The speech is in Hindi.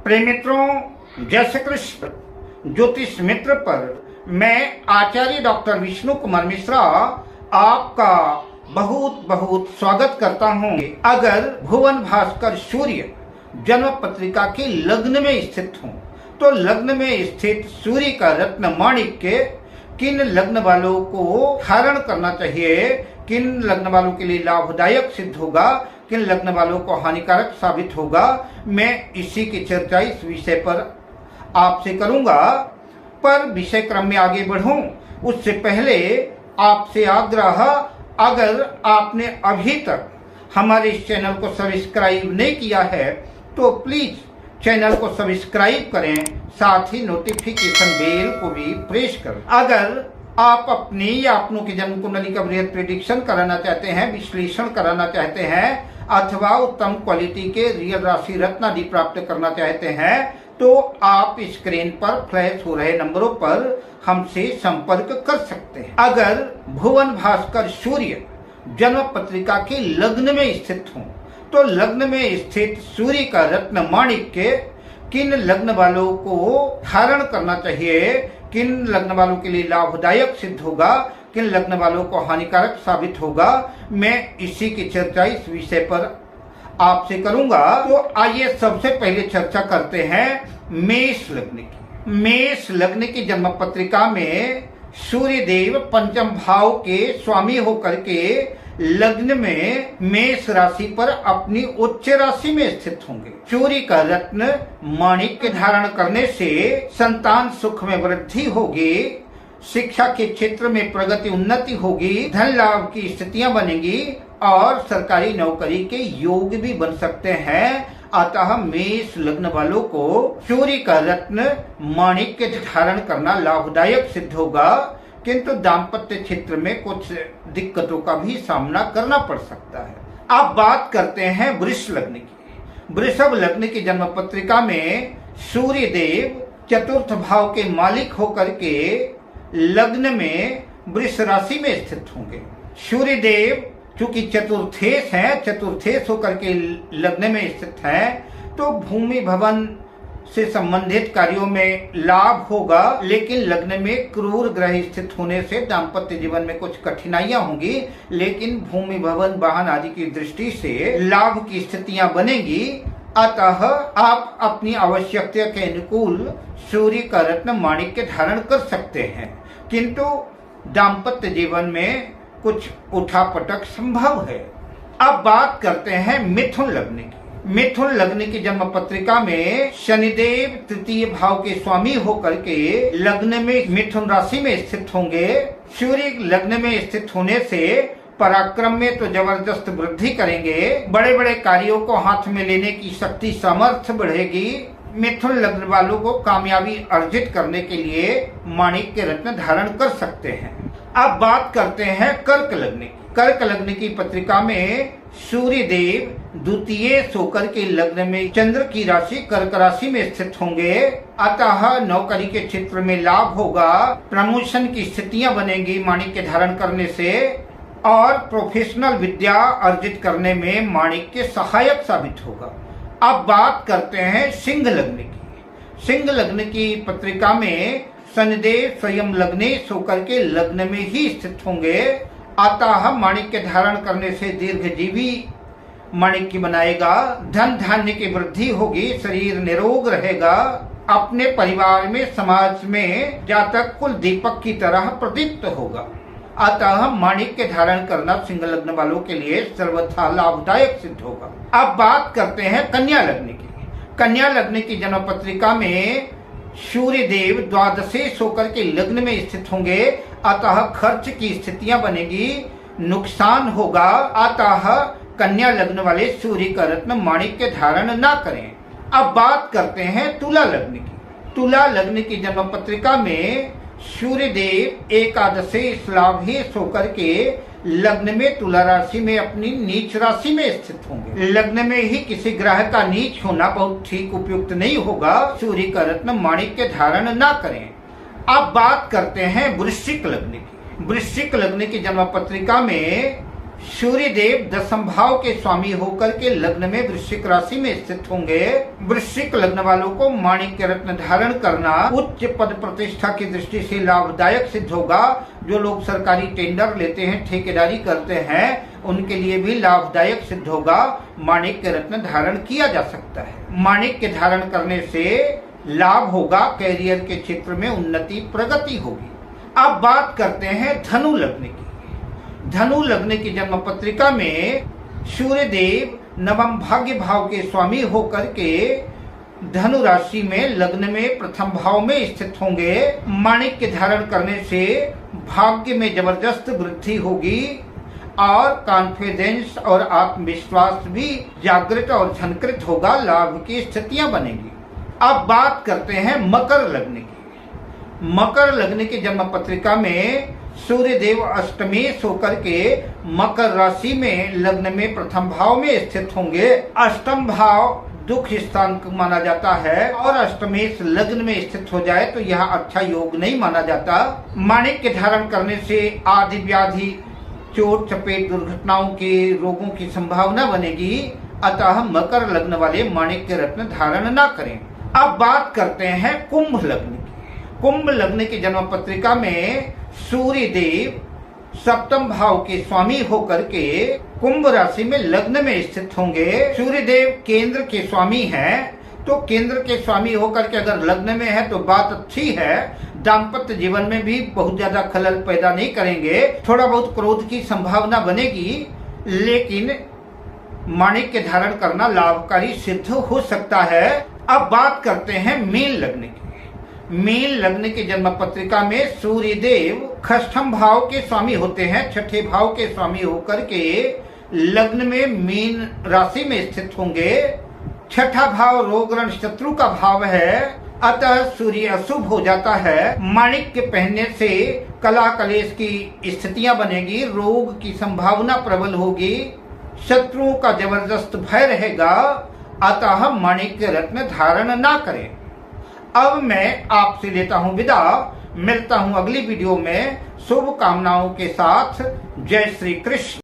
प्रिय मित्रों, जय श्री कृष्ण। ज्योतिष मित्र पर मैं आचार्य डॉक्टर विष्णु कुमार मिश्रा आपका बहुत बहुत स्वागत करता हूँ। अगर भुवन भास्कर सूर्य जन्म पत्रिका की लग्न में स्थित हो तो लग्न में स्थित सूर्य का रत्न माणिक्य किन लग्न वालों को धारण करना चाहिए, किन लग्न वालों के लिए लाभदायक सिद्ध होगा, किन लग्न वालों को हानिकारक साबित होगा, मैं इसी की चर्चा इस विषय पर आपसे करूंगा। पर विषय क्रम में आगे बढ़ूं उससे पहले आपसे आग्रह, अगर आपने अभी तक हमारे इस चैनल को सब्सक्राइब नहीं किया है तो प्लीज चैनल को सब्सक्राइब करें, साथ ही नोटिफिकेशन बेल को भी प्रेस करें। अगर आप अपनी या अपनों की जन्म कुंडली का बृहद प्रेडिक्शन कराना चाहते हैं, विश्लेषण कराना चाहते हैं, अथवा उत्तम क्वालिटी के रियल राशि रत्न आदि प्राप्त करना चाहते हैं तो आप स्क्रीन पर फ्लैश हो रहे नंबरों पर हमसे संपर्क कर सकते हैं। अगर भुवन भास्कर सूर्य जन्म पत्रिका की लग्न में स्थित हो तो लग्न में स्थित सूर्य का रत्न माणिक्य किन लग्न वालों को धारण करना चाहिए, किन लग्न वालों के लिए लाभदायक सिद्ध होगा, किन लग्न वालों को हानिकारक साबित होगा, मैं इसी की चर्चा इस विषय पर आपसे करूंगा। तो आइए सबसे पहले चर्चा करते हैं मेष लग्न की। मेष लग्न की जन्म पत्रिका में सूर्य देव पंचम भाव के स्वामी होकर के लग्न में मेष राशि पर अपनी उच्च राशि में स्थित होंगे। सूर्य का रत्न माणिक्य धारण करने से संतान सुख में वृद्धि होगी, शिक्षा के क्षेत्र में प्रगति उन्नति होगी, धन लाभ की स्थितियां बनेंगी और सरकारी नौकरी के योग भी बन सकते हैं। अतः मेष लग्न वालों को सूर्य का रत्न माणिक्य धारण करना लाभदायक सिद्ध होगा, किंतु दाम्पत्य क्षेत्र में कुछ दिक्कतों का भी सामना करना पड़ सकता है। अब बात करते हैं वृष लग्न की। वृषभ लग्न की जन्म पत्रिका में सूर्य देव चतुर्थ भाव के मालिक होकर के लग्न में वृष राशि में स्थित होंगे। सूर्य देव चूंकि चतुर्थेश हैं, चतुर्थेश होकर के लग्न में स्थित हैं, तो भूमि भवन से संबंधित कार्यों में लाभ होगा, लेकिन लग्न में क्रूर ग्रह स्थित होने से दाम्पत्य जीवन में कुछ कठिनाइयां होंगी, लेकिन भूमि भवन वाहन आदि की दृष्टि से लाभ की स्थितियां बनेंगी। अतः आप अपनी आवश्यकता के अनुकूल सूर्य का रत्न माणिक्य धारण कर सकते हैं, किंतु दाम्पत्य जीवन में कुछ उठापटक संभव है। अब बात करते हैं मिथुन लग्न की। मिथुन लग्न की जन्म पत्रिका में शनिदेव तृतीय भाव के स्वामी होकर के लग्न में मिथुन राशि में स्थित होंगे। सूर्य लग्न में स्थित होने से पराक्रम में तो जबरदस्त वृद्धि करेंगे, बड़े बड़े कार्यों को हाथ में लेने की शक्ति सामर्थ्य बढ़ेगी। मिथुन लग्न वालों को कामयाबी अर्जित करने के लिए माणिक्य रत्न धारण कर सकते हैं। अब बात करते हैं कर्क लग्न की। कर्क लग्न की पत्रिका में सूर्य देव द्वितीय होकर के लग्न में चंद्र की राशि कर्क राशि में स्थित होंगे। अतः नौकरी के क्षेत्र में लाभ होगा, प्रमोशन की स्थितियां बनेंगी माणिक्य धारण करने से, और प्रोफेशनल विद्या अर्जित करने में माणिक्य सहायक साबित होगा। अब बात करते हैं सिंह लग्न की। सिंह लग्न की पत्रिका में शनिदेव स्वयं लग्नेश होकर के लग्न में ही स्थित होंगे। अतः माणिक्य धारण करने से दीर्घजीवी माणिक्य बनाएगा, धन धान्य की वृद्धि होगी, शरीर निरोग रहेगा, अपने परिवार में समाज में जातक कुल दीपक की तरह प्रदीप्त होगा। अतः माणिक्य धारण करना सिंह लग्न वालों के लिए सर्वथा लाभदायक सिद्ध होगा। अब बात करते हैं कन्या लग्न की। कन्या लग्न की जन्म पत्रिका में सूर्य देव द्वादशेश होकर के लग्न में स्थित होंगे। अतः खर्च की स्थितियां बनेगी, नुकसान होगा। अतः कन्या लग्न वाले सूर्य का रत्न माणिक्य धारण ना करें। अब बात करते हैं तुला लग्न की। तुला लग्न की जन्म पत्रिका में सूर्य देव एकादशेश लाभेश होकर के लग्न में तुला राशि में अपनी नीच राशि में स्थित होंगे। लग्न में ही किसी ग्रह का नीच होना बहुत ठीक उपयुक्त नहीं होगा। सूर्य का रत्न माणिक्य धारण ना करें। अब बात करते हैं वृश्चिक लग्न की। वृश्चिक लग्न की जन्म पत्रिका में सूर्य देव दशम भाव के स्वामी होकर के लग्न में वृश्चिक राशि में स्थित होंगे। वृश्चिक लग्न वालों को माणिक्य रत्न धारण करना उच्च पद प्रतिष्ठा की दृष्टि से लाभदायक सिद्ध होगा। जो लोग सरकारी टेंडर लेते हैं, ठेकेदारी करते हैं, उनके लिए भी लाभदायक सिद्ध होगा। माणिक्य रत्न धारण किया जा सकता है। माणिक्य धारण करने से लाभ होगा, कैरियर के क्षेत्र में उन्नति प्रगति होगी। अब बात करते हैं धनु लग्न की। धनु लग्न की जन्म पत्रिका में सूर्य देव नवम भाग्य भाव के स्वामी होकर के धनु राशि में लग्न में प्रथम भाव में स्थित होंगे। माणिक्य धारण करने से भाग्य में जबरदस्त वृद्धि होगी और कॉन्फिडेंस और आत्मविश्वास भी जागृत और झनकृत होगा। लाभ की स्थितियां बनेगी। अब बात करते हैं मकर लग्न की। मकर लग्न की जन्म पत्रिका में सूर्य देव अष्टमेश होकर के मकर राशि में लग्न में प्रथम भाव में स्थित होंगे। अष्टम भाव दुख स्थान माना जाता है और अष्टमेश लग्न में स्थित हो जाए तो यह अच्छा योग नहीं माना जाता। माणिक्य धारण करने से आदि व्याधि, चोट चपेट, दुर्घटनाओं के रोगों की संभावना बनेगी। अतः मकर लग्न वाले माणिक्य रत्न धारण न करें। अब बात करते हैं कुंभ लग्न की। कुंभ लग्न की जन्म पत्रिका में सूर्य देव सप्तम भाव के स्वामी होकर के कुंभ राशि में लग्न में स्थित होंगे। सूर्य देव केंद्र के स्वामी हैं, तो केंद्र के स्वामी होकर के अगर लग्न में है तो बात अच्छी है। दाम्पत्य जीवन में भी बहुत ज्यादा खलल पैदा नहीं करेंगे। थोड़ा बहुत क्रोध की संभावना बनेगी, लेकिन माणिक्य धारण करना लाभकारी सिद्ध हो सकता है। अब बात करते हैं मीन लग्न की। मीन लग्न की जन्म पत्रिका में सूर्य देव षष्ठम भाव के स्वामी होते हैं। छठे भाव के स्वामी होकर के लग्न में मीन राशि में स्थित होंगे। छठा भाव रोग ऋण शत्रु का भाव है, अतः सूर्य अशुभ हो जाता है। माणिक्य पहनने से कला कलेश की स्थितियां बनेगी। रोग की संभावना प्रबल होगी। शत्रुओं का जबरदस्त भय रहेगा, अतः माणिक्य रत्न धारण ना करें। अब मैं आपसे लेता हूं विदा। मिलता हूं अगली वीडियो में शुभकामनाओं के साथ। जय श्री कृष्ण।